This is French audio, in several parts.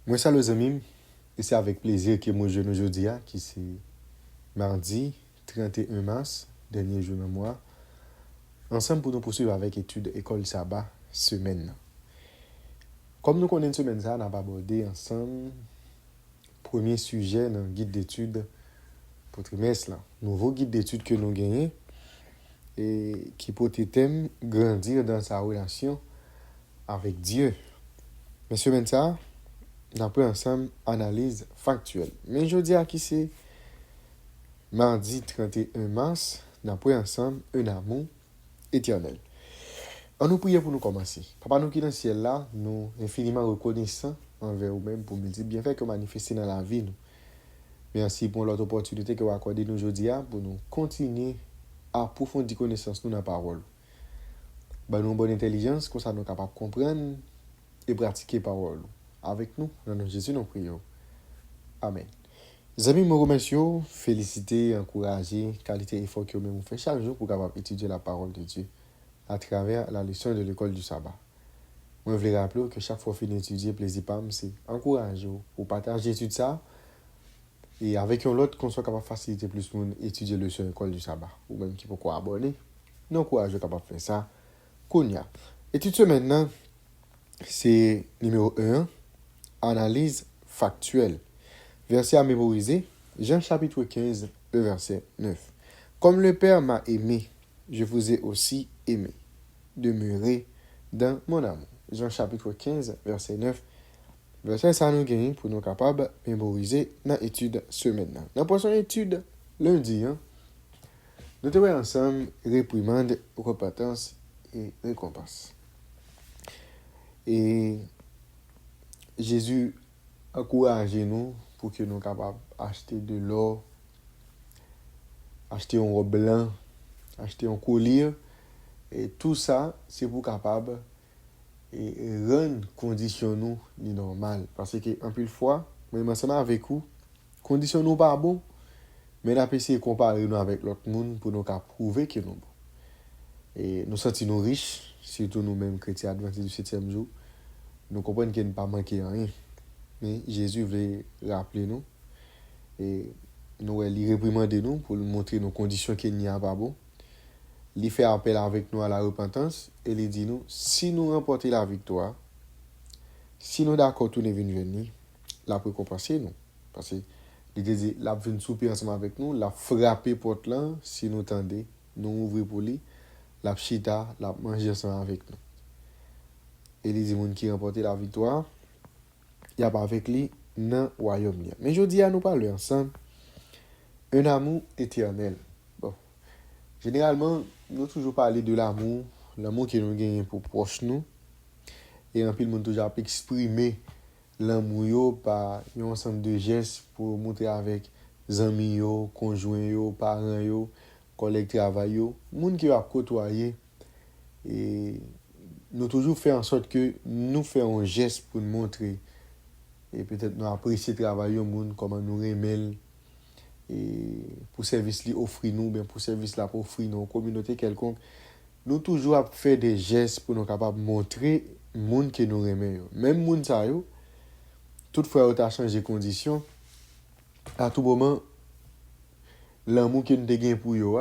Moi, ça, les amis, et c'est avec plaisir que moi, je nous aujourd'hui, qui c'est mardi 31 mars, dernier jour de mois, ensemble pour nous poursuivre avec l'étude École Sabbat, semaine. Comme nous connaissons une semaine, ça, on a abordé ensemble premier sujet dans le guide d'études pour trimestre, là. Nouveau guide d'études que nous gagnons et qui pour thème grandir dans sa relation avec Dieu. Mais semaine, ça, on a pris ensemble analyse factuelle. Mais je dis à qui c'est mardi 31 mars, on a pris ensemble un amour éternel. On nous prie pour nous commencer. Papa nous qui dans le ciel là, nous infiniment reconnaissants envers vous-même pour nous dire bien fait que manifester dans la vie nous. Merci pour l'autre opportunité que vous accordez nous aujourd'hui pour nous continuer à approfondir connaissance nous dans la parole. Ben nous une bonne intelligence comme ça nous capable de comprendre et pratiquer la parole. Avec nous, dans notre Jésus nous prions. Amen. Les amis, je vous remercie, féliciter, encourager, qualité et effort que vous faites chaque jour pour capable étudier la parole de Dieu à travers la leçon de l'école du sabbat. Moi, je voulais rappeler que chaque fois que vous étudiez, plaisir pas, c'est encourager pour partager l'étude ça et avec un autre qu'on soit capable de faciliter plus pour étudier la leçon de l'école du sabbat ou même qui pourquoi abonner. Nous encourageons capable de faire ça. Kounia. Étude maintenant, c'est numéro 1, analyse factuelle. Verset à mémoriser, Jean chapitre 15, le verset 9. Comme le Père m'a aimé, je vous ai aussi aimé. Demeurez dans mon amour. Jean chapitre 15, verset 9. Verset ça nous gagne pour nous capables de mémoriser dans l'étude semaine. Dans la prochaine étude, lundi, nous devons ensemble réprimande, repentance et récompense. Et Jésus encourage nous pour que nous soyons capables d'acheter de l'or, acheter un robe blanc, acheter un collier. Et tout ça, c'est pour capable et rendre condition nous normale. Parce que, en plus fois, même ensemble avec vous, condition nous pas bon, mais nous avons essayé de comparer nous avec l'autre monde pour nous prouver que nous bon. Et nous sentons nous riches, surtout nous-mêmes chrétiens adventistes du 7e jour. Nous comprenons qu'il n'y a pas manqué rien. Mais Jésus veut rappeler nous et nous réprimander nous pour nous montrer nos conditions qu'il n'y a pas bon. Il fait appel avec nous à la repentance et il dit nous, si nous remportons la victoire, si nous d'accord tout venir, la peut compenser nous. Parce que il dit, la vient souper ensemble avec nous, la frapper porte là, si nous tendez, nous ouvrir pour lui, la chita, la manger ensemble avec nous. Et il dit, moun qui remporte la victoire, il n'y a pas avec lui dans le royaume. Mais je dis à nous parler ensemble, un amour éternel. Bon, généralement, nous toujours parler de l'amour que nous gagnons pour proche nous. Et en pile, nous toujours exprimer l'amour par un ensemble de gestes pour montrer avec amis, conjoints, parents, collègues de travail, gens qui va côtoyer. Et nous toujours faire en sorte que nous faisons un geste pour nous montrer et peut-être nous apprécier le travail du monde, comment nous remettre et pour service li offrir nous bien pour service là pour offrir nous communauté quelconque nous toujours faire des gestes pour nous capable montrer monde que nous remet même monde ça yo toutefois on a changé condition à tout moment l'amour que nous gagne pour yo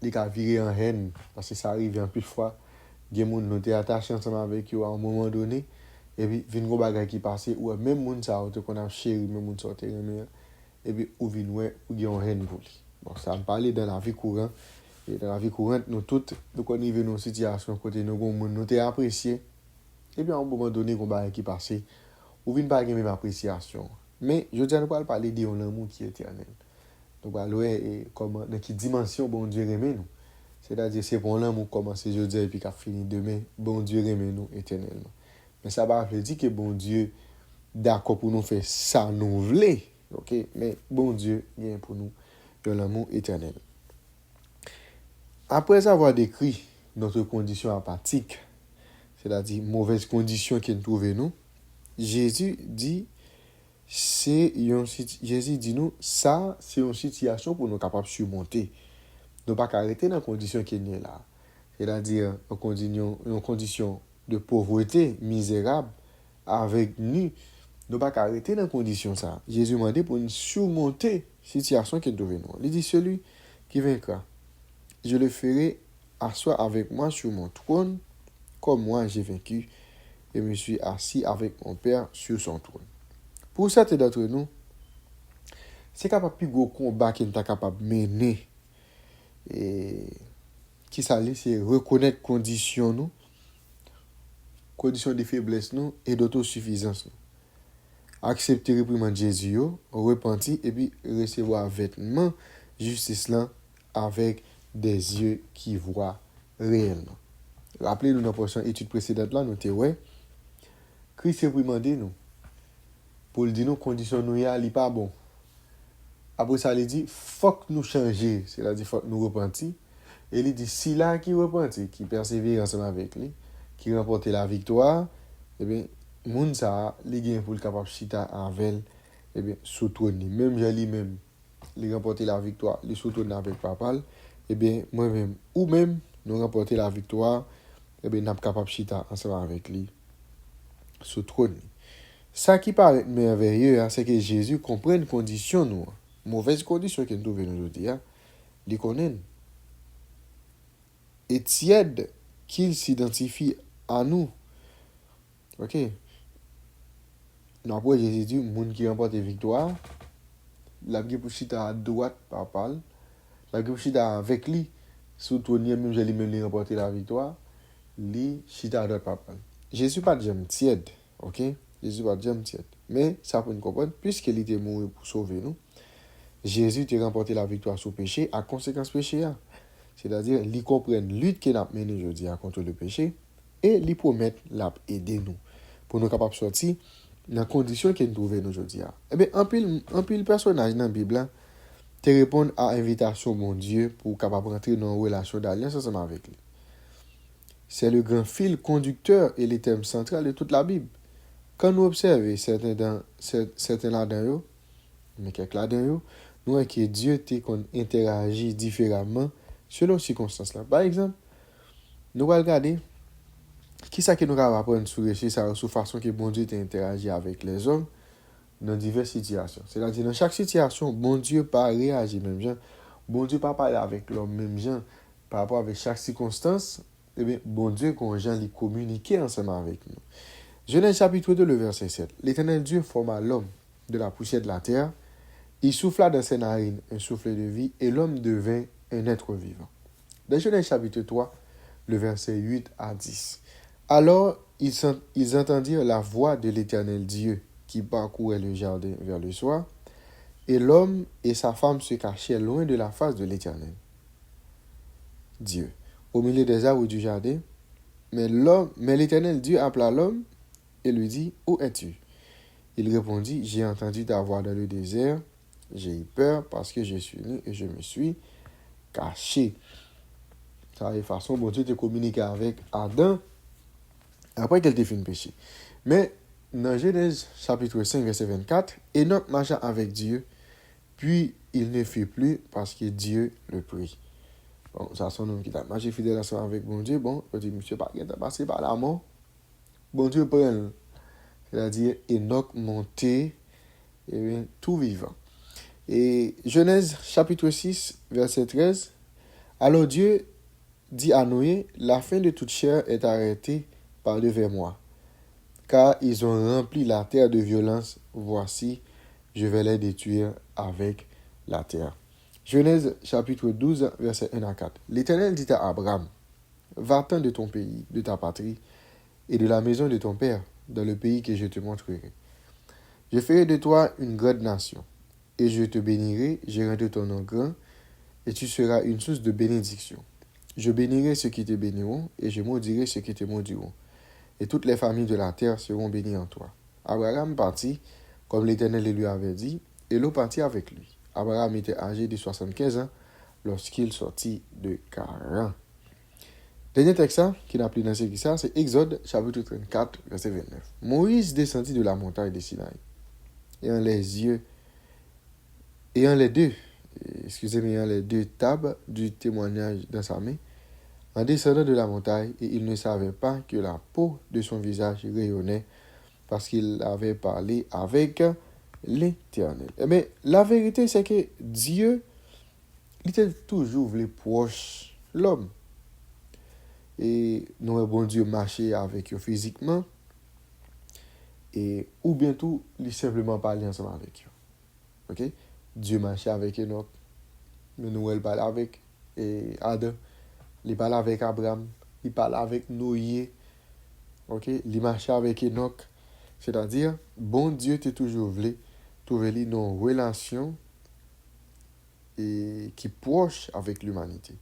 il ka virer en haine parce que ça arrive en plus fois des monde nous t'es attaché ensemble avec yo à un moment donné et puis vinn gros bagay qui passe ou même monde ça qu'on a chéri même monde ça te remet et puis ou vinn ouais ou gen haine pour lui. Bon, ça me parle dans la vie courante et dans la vie courante nous toutes nous connaissons nos situations côté nous gon monde nous t'es apprécié et puis à un moment donné qu'on bagay qui passe ou vinn pas gen même appréciation. Mais je dis nous pas parler de l'amour qui est éternel. Donc et comment dans quelle dimension bon Dieu aime nous. C'est-à-dire c'est pour l'amour commencer aujourd'hui et puis qu'a fini demain bon Dieu aime nous éternellement. Mais ça va veut dire que bon Dieu d'accord pour nous faire ça nous voulons. OK, mais bon Dieu vient pour nous de l'amour éternel. Après avoir décrit notre condition apathique, c'est-à-dire mauvaise condition qu'il trouve nous, Jésus dit nous ça c'est une situation pour nous capable surmonter. Nous pas arrêter dans la condition qu'il est là. C'est-à-dire une condition de pauvreté misérable avec nous nous pas arrêter dans condition ça. Jésus m'a dit pour nous surmonter situation qui devait nous. Il dit celui qui vaincra, je le ferai asseoir avec moi sur mon trône, comme moi j'ai vaincu et me suis assis avec mon Père sur son trône. Pour certains d'entre nous, c'est capable plus gros combat qu'il est capable de mener. Et qui s'allie, c'est reconnaître conditions nous, conditions de faiblesse nous et d'autosuffisance nous. Accepter réprimande Jésus, repentir et puis recevoir vêtement justice là avec des yeux qui voient réellement. Rappelez-nous dans la prochaine étude précédente là, nous t'es ouais, Christ réprimandé nous pour le dire nous conditions nous ya li pas bon. Après ça il dit faut que nous changer, c'est-à-dire faut que nous repentir. Et il dit si là qui repentit, qui persévère ensemble avec lui, qui remporte la victoire, eh bien moun ça li gen pour le capable chita avec eh bien sous trône même j'ai lui-même li remporter la victoire, li sous trône avec papa, eh bien moi-même ou même nous remporter la victoire, eh bien n'a capable chita ensemble avec lui sous trône. Ça qui paraît merveilleux, c'est que Jésus comprend une condition nous, mauvaise condition que nous trouvons aujourd'hui, il connaît et tiède qu'il s'identifie à nous. OK. Après Jésus dit monde qui remporte victoire, la vie pour chita à droite par parle, la vie pour chita avec lui sous trône même j'ai lui-même remporter la victoire, lui chita à droite par parle. Jésus pas jamais tiède, OK? Jésus pas jamais tiède. Mais ça pour nous comprendre puisqu'il était mort pour sauver nous. Jésus a remporté la victoire sur le péché à conséquence péché. C'est-à-dire, il comprend lutte qu'il a menée aujourd'hui contre le péché et il promet d'aider nous pour nous capables de sortir dans les conditions qu'il nous trouvons aujourd'hui. Eh bien, un pile personnage dans la Bible te répond à l'invitation de mon Dieu pour capable rentrer dans une relation d'alliance ensemble avec lui. C'est le grand fil conducteur et le thème central de toute la Bible. Quand nous observons certains là-dedans, mais quelques là-dedans, nous voyons que Dieu interagit différemment selon les circonstances là. Par exemple, nous allons regarder qui ça que nous allons apprendre sur la façon que bon Dieu interagit avec les hommes dans diverses situations. C'est-à-dire dans chaque situation, bon Dieu pas réagir même gens. Bon Dieu pas parler avec l'homme même gens par rapport avec chaque circonstance. Eh bien, bon Dieu quand gens les communiquer ensemble avec nous. Genèse chapitre 2, le verset 7. L'Éternel Dieu forma l'homme de la poussière de la terre. Il souffla dans ses narines un souffle de vie et l'homme devint un être vivant. Dans Genèse chapitre 3, le verset 8 à 10. Alors ils entendirent la voix de l'Éternel Dieu qui parcourait le jardin vers le soir, et l'homme et sa femme se cachaient loin de la face de l'Éternel Dieu, au milieu des arbres du jardin. Mais l'Éternel Dieu appela l'homme et lui dit, où es-tu? Il répondit, j'ai entendu ta voix dans le désert, j'ai eu peur parce que je suis nu et je me suis caché. Ça est façon, bon Dieu te communiquer avec Adam après qu'elle t'ait fait péché. Mais dans Genèse chapitre 5, verset 24, Enoch marcha avec Dieu, puis il ne fit plus parce que Dieu le prit. Bon, ça son homme qui t'a marché fidèle avec bon Dieu. Bon, il dit, monsieur, pas passé par la mort. Bon Dieu prend. C'est-à-dire, Enoch monté, et bien, tout vivant. Et Genèse chapitre 6, verset 13, alors Dieu dit à Noé, la fin de toute chair est arrêtée par devers moi, car ils ont rempli la terre de violence. Voici, je vais les détruire avec la terre. Genèse chapitre 12, verset 1 à 4. L'Éternel dit à Abraham, va-t'en de ton pays, de ta patrie, et de la maison de ton père, dans le pays que je te montrerai. Je ferai de toi une grande nation, et je te bénirai, je rendrai ton nom grand, et tu seras une source de bénédiction. Je bénirai ceux qui te béniront, et je maudirai ceux qui te maudiront. Et toutes les familles de la terre seront bénies en toi. Abraham partit, comme l'Éternel le lui avait dit, et Lot partit avec lui. Abraham était âgé de 75 ans lorsqu'il sortit de Charan. Dernier texte qui n'a plus dans ce qui ça, c'est Exode chapitre 34, verset 29. Moïse descendit de la montagne de Sinaï, ayant les deux tables du témoignage dans sa main, en descendant de la montagne, et il ne savait pas que la peau de son visage rayonnait parce qu'il avait parlé avec l'Éternel. Eh bien, la vérité, c'est que Dieu, il était toujours voulu proche l'homme. Et nous, bon Dieu, marchait avec eux physiquement, et ou bientôt, il simplement parlait ensemble avec eux. Ok? Dieu marchait avec Enoch, mais nous, elle parlait avec Adam, il parlait avec Abraham, il parlait avec Noé, ok? Il marchait avec Enoch. C'est-à-dire, bon Dieu était toujours voulu trouver une relation et qui est proche avec l'humanité.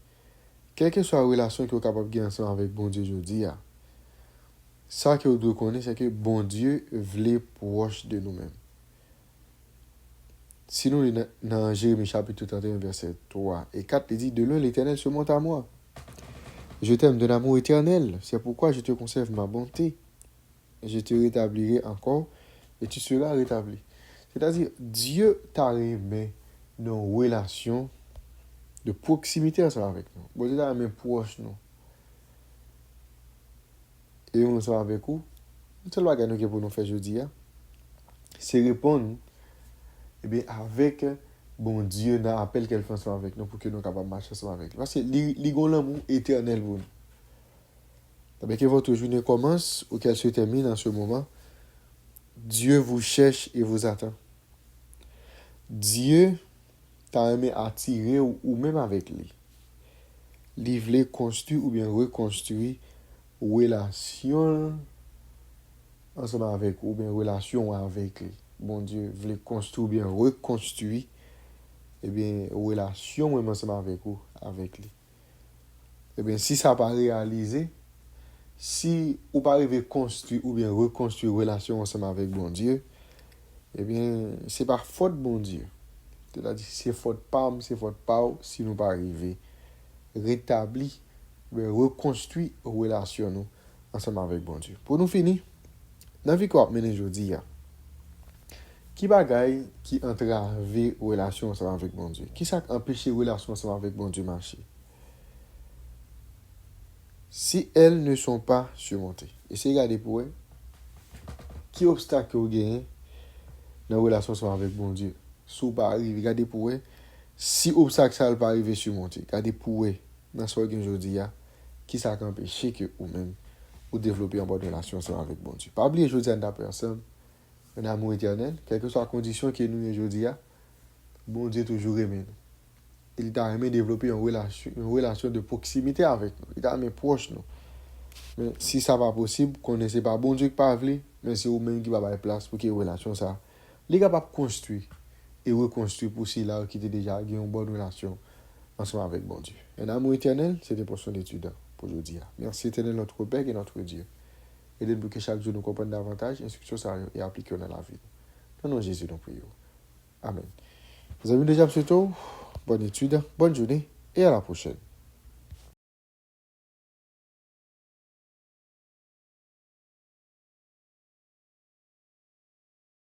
Quelle que soit la relation que vous êtes capable de gagner avec bon Dieu aujourd'hui, ça que vous devez connaître, c'est que bon Dieu voulait proche de nous-mêmes. Sinon, dans Jérémie chapitre 31, verset 3 et 4, il dit, de loin l'Éternel se montre à moi. Je t'aime de l'amour éternel, c'est pourquoi je te conserve ma bonté. Je te rétablirai encore et tu seras rétabli. C'est-à-dire, Dieu t'a aimé nos relations de proximité ensemble avec nous. Bon Dieu t'a aimé proche nous. Et on ensemble avec vous. C'est le bagage que pour nous faire aujourd'hui, c'est répondre avec bon Dieu dans l'appel qu'elle fait ensemble avec nous pour que nous soyons capables de marcher ensemble avec lui. Parce que l'ego l'amour éternel pour nous. Que votre journée commence ou qu'elle se termine en ce moment, Dieu vous cherche et vous attend. Dieu t'a aimé attirer ou même avec lui. Il voulait construire ou bien reconstruire relation ensemble avec ou bien relation avec lui. Bon Dieu voulait construire ou bien reconstruire relation même ensemble avec vous, avec lui. Si ça n'a pas réalisé, si vous pas arrivé construire ou bien reconstruire relation ensemble avec bon Dieu, c'est par faute bon Dieu. C'est-à-dire, c'est faute pas, c'est faute pas, si nous pas arriver rétablir, reconstruire relation nous ensemble avec bon Dieu. Pour nous finir, dans la vie qu'on a menée aujourd'hui, qui bagaille qui entrave relation ensemble avec bon Dieu? Qui ça empêche relation ensemble avec bon Dieu marcher? Si elles ne sont pas surmontées, essayez de regarder pour eux, qui obstacle vous gagnez dans la relation ensemble avec bon Dieu? Si vous pas arriver, regardez pour eux, si obstacle ça ne pas arriver surmonter, regardez pour eux, dans ce que je dis, qui ça empêche que vous même vous développer une bonne relation ensemble avec bon Dieu. Pas oublier, je dis à la personne, un amour éternel, quelle que soit la condition que nous aujourd'hui, bon Dieu toujours aimé nous. Il t'a aimé développer une relation de proximité avec nous. Il t'a aimé proche nous. Mais si ça va possible, connaissez pas bon Dieu qui parle, mais c'est vous-même qui va avoir place pour que la relation ça. Les capables de construire et reconstruire pour ceux-là qui étaient déjà une bonne relation ensemble avec bon Dieu. Un amour éternel, c'est une portion d'études pour aujourd'hui. Merci éternel notre Père et notre Dieu. Aidez-nous pour que chaque jour nous comprenions davantage, instruction ça et appliquons dans la vie. Dans le nom de Jésus, nous prions. Amen. Vous avez déjà absolument bonne étude, bonne journée et à la prochaine.